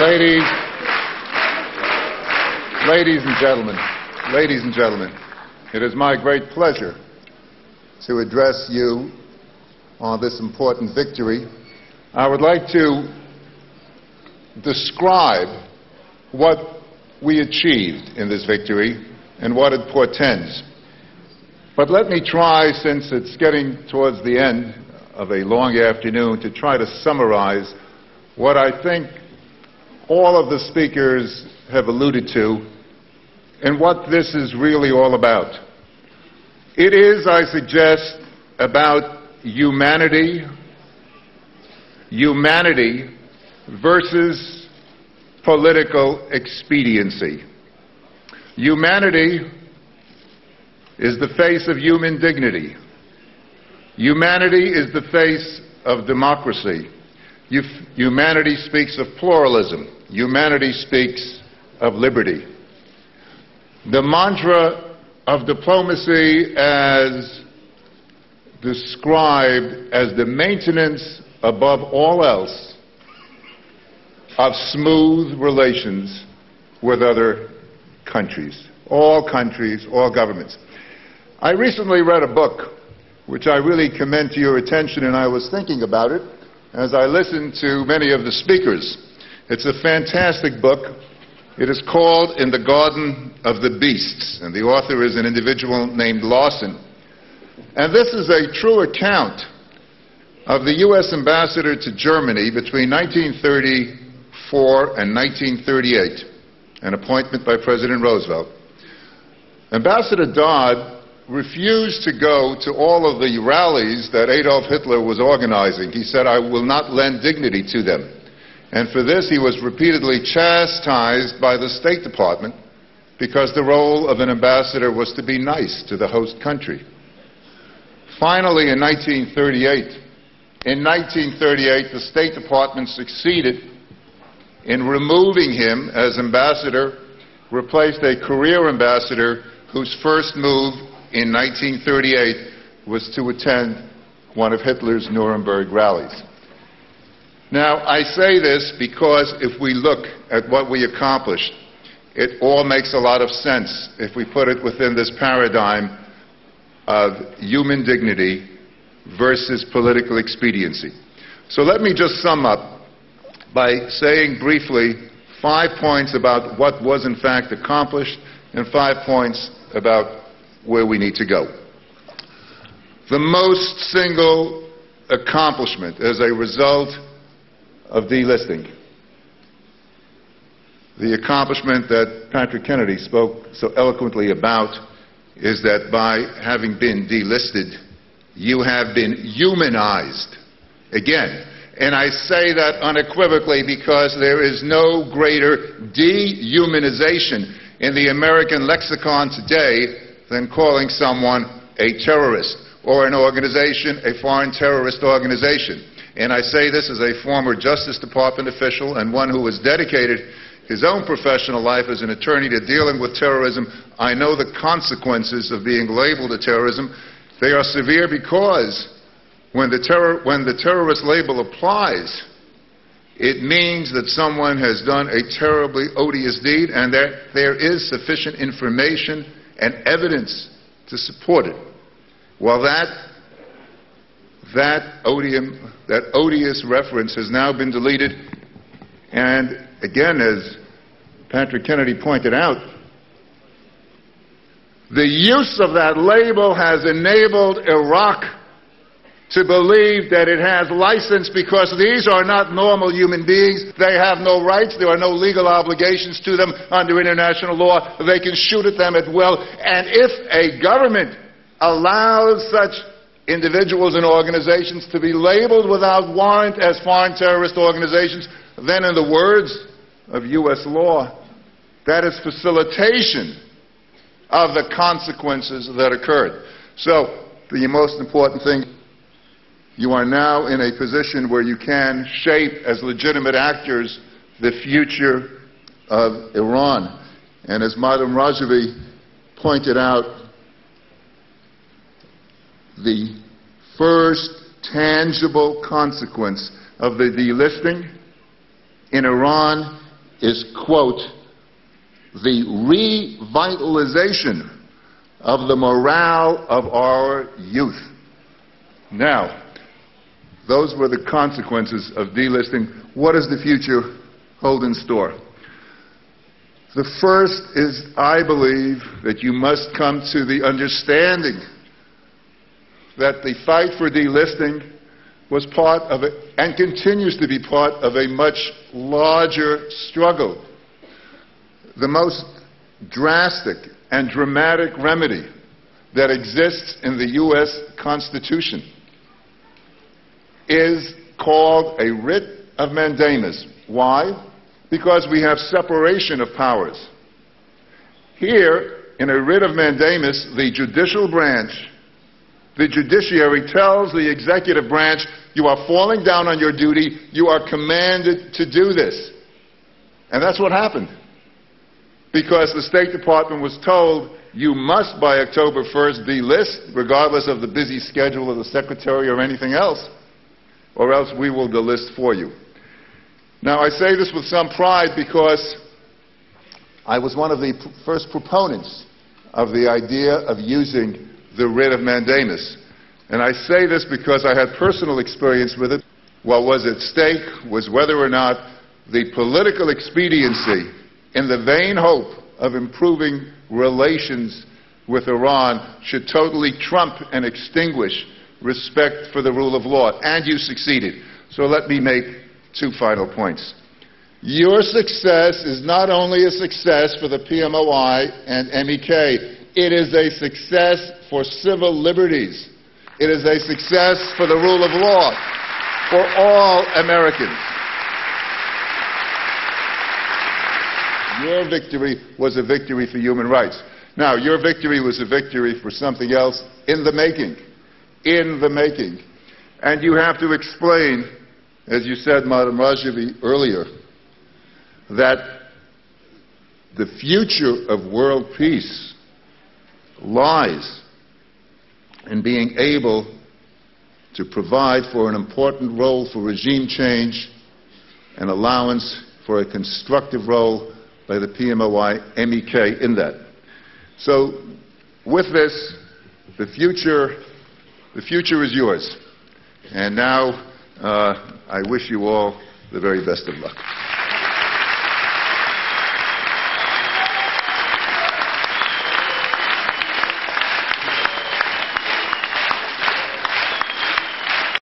Ladies and gentlemen, it is my great pleasure to address you on this important victory. I would like to describe what we achieved in this victory and what it portends. But let me try, since it's getting towards the end of a long afternoon, to try to summarize what I think all of the speakers have alluded to and what this is really all about. It is, I suggest, about humanity versus political expediency. Humanity is the face of human dignity. Humanity is the face of democracy. Humanity speaks of pluralism. Humanity speaks of liberty. The mantra of diplomacy, as described as the maintenance above all else of smooth relations with other countries, all governments. I recently read a book which I really commend to your attention, and I was thinking about it as I listened to many of the speakers. It's a fantastic book. It is called In the Garden of the Beasts, and the author is an individual named Lawson. And this is a true account of the U.S. ambassador to Germany between 1934 and 1938, an appointment by President Roosevelt. Ambassador Dodd refused to go to all of the rallies that Adolf Hitler was organizing. He said, "I will not lend dignity to them." And for this, he was repeatedly chastised by the State Department because the role of an ambassador was to be nice to the host country. Finally, in 1938, the State Department succeeded in removing him as ambassador, replaced a career ambassador whose first move in 1938 was to attend one of Hitler's Nuremberg rallies. Now, I say this because if we look at what we accomplished, it all makes a lot of sense if we put it within this paradigm of human dignity versus political expediency. So let me just sum up by saying briefly 5 points about what was in fact accomplished and 5 points about where we need to go. The most single accomplishment as a result of delisting, the accomplishment that Patrick Kennedy spoke so eloquently about, is that by having been delisted, you have been humanized again. And I say that unequivocally because there is no greater dehumanization in the American lexicon today than calling someone a terrorist or an organization a foreign terrorist organization. And I say this as a former Justice Department official and one who has dedicated his own professional life as an attorney to dealing with terrorism. I know the consequences of being labeled a terrorism. They are severe because when the terrorist label applies, it means that someone has done a terribly odious deed and that there is sufficient information and evidence to support it. Well, that odious reference has now been deleted, and again, as Patrick Kennedy pointed out, the use of that label has enabled Iraq to believe that it has license because these are not normal human beings. They have no rights. There are no legal obligations to them under international law. They can shoot at them at will. And if a government allows such individuals and organizations to be labeled without warrant as foreign terrorist organizations, then in the words of U.S. law, that is facilitation of the consequences that occurred. So, the most important thing, you are now in a position where you can shape as legitimate actors the future of Iran. And as Madam Rajavi pointed out, the first tangible consequence of the delisting in Iran is, quote, the revitalization of the morale of our youth. Now, those were the consequences of delisting. What does the future hold in store? The first is, I believe, that you must come to the understanding that the fight for delisting was part of it and continues to be part of a much larger struggle. The most drastic and dramatic remedy that exists in the U.S. Constitution is called a writ of mandamus. Why? Because we have separation of powers. Here, in a writ of mandamus, the judicial branch, the judiciary, tells the executive branch, you are falling down on your duty, you are commanded to do this. And that's what happened. Because the State Department was told, you must by October 1st delist, regardless of the busy schedule of the Secretary or anything else, or else we will delist for you. Now, I say this with some pride because I was one of the first proponents of the idea of using the writ of mandamus. And I say this because I had personal experience with it. What was at stake was whether or not the political expediency, in the vain hope of improving relations with Iran, should totally trump and extinguish respect for the rule of law. And you succeeded. So let me make two final points. Your success is not only a success for the PMOI and MEK, it is a success for civil liberties. It is a success for the rule of law for all Americans. Your victory was a victory for human rights. Now, your victory was a victory for something else in the making. In the making. And you have to explain, as you said, Madam Rajavi, earlier, that the future of world peace lies in being able to provide for an important role for regime change and allowance for a constructive role by the PMOI MEK in that. So with this, the future is yours. And now I wish you all the very best of luck.